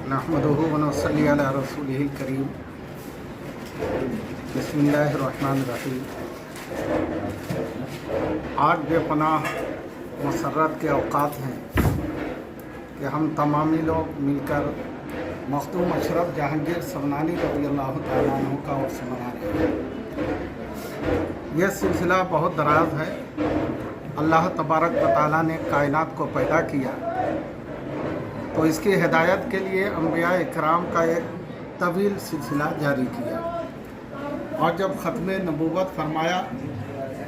नहमदुहु व नसल्ली अला रसूलिहिल करीम। बिस्मिल्लाहिर्रहमानिर्रहीम। आज बेपनाह मसर्रत के औक़ात हैं कि हम तमामी लोग मिलकर मखदूम अशरफ जहांगीर समनानी रज़ियल्लाहु तआला अन्हु का उर्स मना रहे हैं। यह सिलसिला बहुत दराज है। अल्लाह तबारक व तआला ने कायनात को पैदा किया तो इसकी हिदायत के लिए अंबिया इकराम का एक तवील सिलसिला जारी किया, और जब ख़त्म नबूवत फरमाया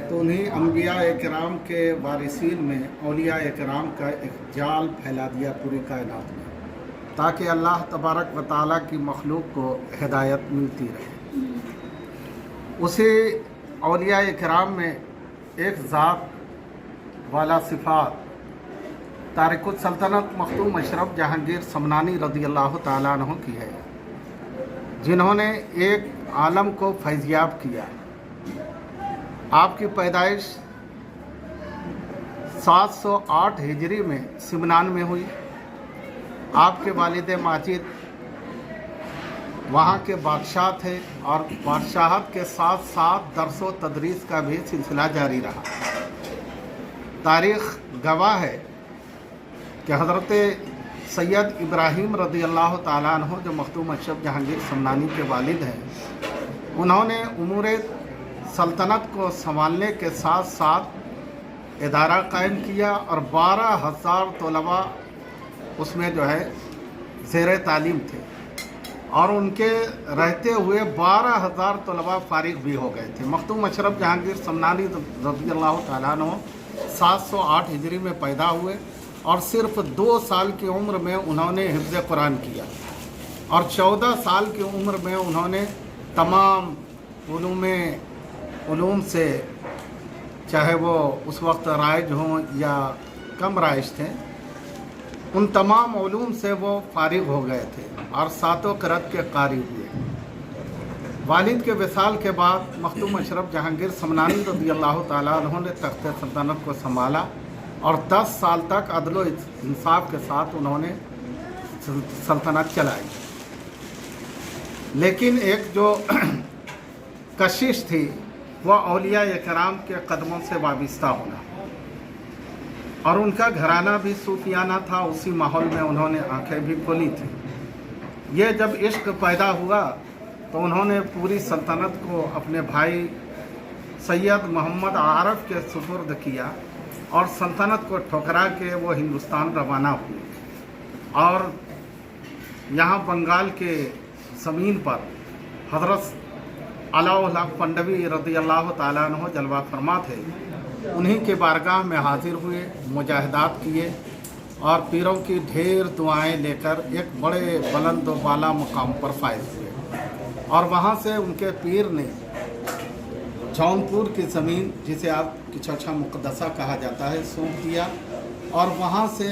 तो उन्हीं अंबिया इकराम के वारिसीन में औलिया इकराम का एक जाल फैला दिया पूरी कायनात में, ताकि अल्लाह तबारक व तआला की मखलूक को हिदायत मिलती रहे। उसी औलिया इकराम में एक ज़ात वाला सिफ़ात तारिकुल सल्तनत मखदूम अशरफ जहांगीर समनानी रज़ियल्लाहु तआला अन्हु की है, जिन्होंने एक आलम को फैज़याब किया। आपकी पैदाइश 708 हिजरी में सिमनान में हुई। आपके वालिद माजिद वहाँ के बादशाह थे और बादशाहत के साथ साथ दर्स व तदरीस का भी सिलसिला जारी रहा। तारीख़ गवाह है कि हज़रत सैयद इब्राहीम रज़ियल्लाहु तआला अन्हु जो मखदूम अशरफ जहांगीर समनानी के वालिद हैं, उन्होंने उमूर सल्तनत को संभालने के साथ साथ इदारा कायम किया और 12,000 तलबा उसमें जो है ज़ेर तालीम थे, और उनके रहते हुए 12,000 तलबा फारिग भी हो गए थे। मखदूम अशरफ जहांगीर समनानी रज़ियल्लाहु तआला अन्हु 708 हिजरी में पैदा हुए और सिर्फ 2 साल की उम्र में उन्होंने हिफ्ज़ कुरान किया, और 14 साल की उम्र में उन्होंने तमाम उलूम से, चाहे वो उस वक्त राइज हों या कम राइज थे, उन तमाम उलूम से वो फारिग हो गए थे और 7 क़िरात के कारी हुए। वालिद के विसाल के बाद मखदूम अशरफ जहांगीर समनानी रज़ियल्लाहु तआला अन्हु ने तख्त सल्तनत को संभाला और 10 साल तक अदल इंसाफ के साथ उन्होंने सल्तनत चलाई। लेकिन एक जो कशिश थी वह औलिया इकराम के कदमों से वाबिस्ता होना, और उनका घराना भी सूफियाना था। उसी माहौल में उन्होंने आंखें भी खोली थी। ये जब इश्क पैदा हुआ तो उन्होंने पूरी सल्तनत को अपने भाई सैयद मोहम्मद आरफ के सुपुर्द किया और सल्तनत को ठुकरा के वो हिंदुस्तान रवाना हुए, और यहाँ बंगाल के ज़मीन पर हज़रत अलाउल हक पंडवी रज़ियल्लाहु तआला अन्हु जलवा फरमा थे। उन्हीं के बारगाह में हाजिर हुए, मुजाहिदात किए और पीरों की ढेर दुआएं लेकर एक बड़े बुलंद व बाला मुकाम पर फायज हुए, और वहाँ से उनके पीर ने जौनपुर की ज़मीन, जिसे आप किचौछा मुक़द्दसा कहा जाता है, सौंप दिया, और वहाँ से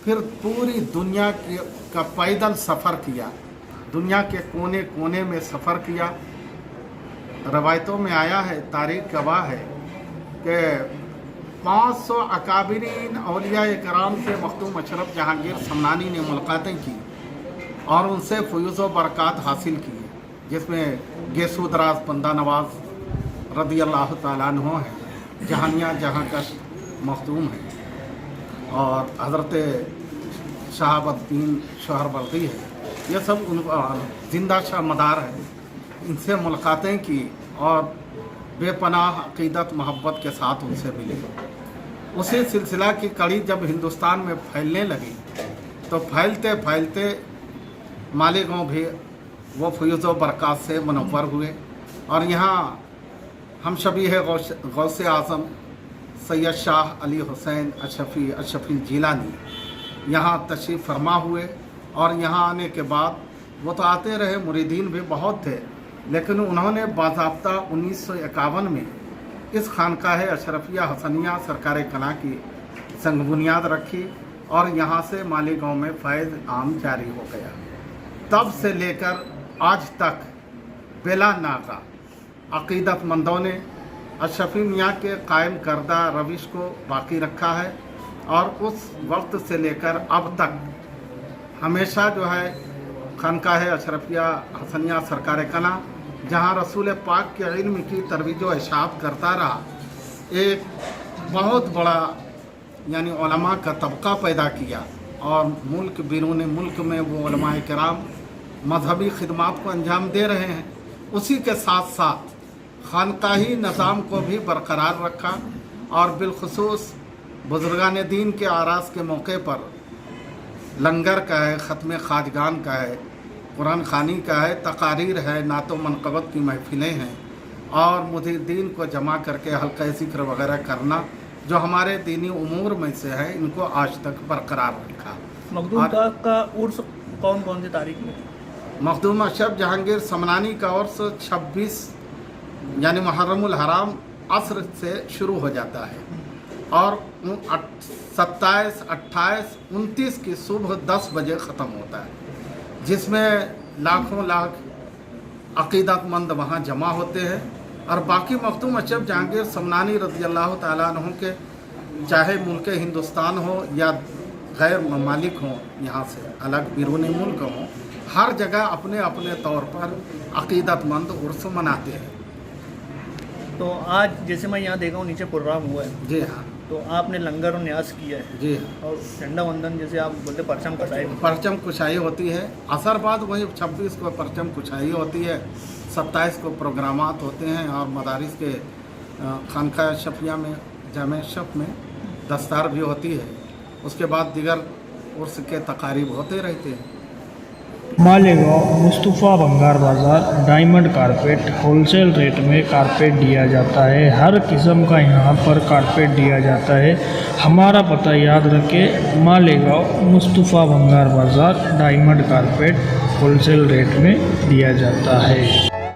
फिर पूरी दुनिया का पैदल सफ़र किया, दुनिया के कोने कोने में सफ़र किया। रवायतों में आया है, तारीख़ गवाह है कि 500 अकाबिरीन औलिया इकराम से मखदूम अशरफ जहांगीर समनानी ने मुलाकातें की और उनसे फ़यूज़ व बरक़ात हासिल की, जिसमें गेसू दराज बंदा नवाज रज़ियल्लाहु तआला अन्हु हैं, जहानिया जहांकश मखदूम हैं, और हज़रत शहाबुद्दीन शोहरवर्दी है। ये सब उन जिंदा शाह मदार है। इनसे मुलाकातें की और बेपनाह अक़ीदत मोहब्बत के साथ उनसे मिले। उसी सिलसिला की कड़ी जब हिंदुस्तान में फैलने लगी तो फैलते फैलते मालेगांव भी वो फ़यूज़ व बरक़ात से मुनव्वर हुए, और यहाँ हम शबीह गौसे आज़म सैयद शाह अली हुसैन अशरफ़ी जीलानी यहाँ तशरीफ़ फरमा हुए, और यहाँ आने के बाद वो तो आते रहे, मुरीदीन भी बहुत थे, लेकिन उन्होंने बाज़ाब्ता 1951 में इस खानकाह अशरफिया हसनिया सरकार कला की संग बुनियाद रखी और यहाँ से मालीगांव में फैज़ आम जारी हो गया। तब से लेकर आज तक बेला नागा अक़ीदतमंदों ने अशरफी मियाँ के कायम करदा रविश को बाकी रखा है और उस वक्त से लेकर अब तक हमेशा जो है खानकाह अशरफिया हसनिया सरकार कला जहाँ रसूल पाक के इल्म की तरवीज व इशाअत करता रहा, एक बहुत बड़ा यानी उलमा का तबका पैदा किया और मुल्क बिरून मुल्क में वो उलमा किराम मजहबी खिदमात को अंजाम दे रहे हैं। उसी के साथ साथ खानकाही निज़ाम को भी बरकरार रखा और बिलखुसूस बुज़ुर्गान दीन के आरास के मौके पर लंगर का है, ख़त्म खाजगान का है, कुरान खानी का है, तकारीर है, नातो मनक़बत की महफ़िलें हैं और मुरीदीन को जमा करके हल्का ज़िक्र वगैरह करना जो हमारे दीनी उमूर में से है, इनको आज तक बरकरार रखा। मखदूम का उर्स कौन कौन सी तारीख में? मखदूम अशरफ जहांगीर समनानी का उर्स 26 यानी मुहर्रमुल हराम असर से शुरू हो जाता है और 27, 28, 29 की सुबह 10 बजे ख़त्म होता है, जिसमें लाखों लाख अक़ीदतमंद वहाँ जमा होते हैं। और बाकी मखदूम अशरफ जहांगीर समनानी रज़ी अल्लाह तआला अन्हु के चाहे मुल्क हिंदुस्तान हो या गैर ममालिक हों, यहाँ से अलग बिरून मुल्क हों, हर जगह अपने अपने तौर पर अक़ीदतमंद उर्स मनाते हैं। तो आज जैसे मैं यहाँ देखा हूँ नीचे प्रोग्राम हुआ है, जी हाँ, तो आपने लंगर और न्यास किया है जी हाँ, और झंडा वंदन जैसे आप बोलते परचम कटाई परचम कुशाई होती है। असर बाद वही 26 को परचम कुशाई होती है, 27 को प्रोग्रामात होते हैं और मदारिस के खानकाह शफिया में जामे अशरफ में दस्तार भी होती है। उसके बाद दिगर उर्स के तकारीब होते रहते हैं। मालेगांव मुस्तफ़ा भंगार बाज़ार डायमंड कारपेट होलसेल रेट में कारपेट दिया जाता है। हर किस्म का यहाँ पर कारपेट दिया जाता है। हमारा पता याद रखें, मालेगांव मुस्तफ़ा भंगार बाज़ार डायमंड कारपेट होलसेल रेट में दिया जाता है।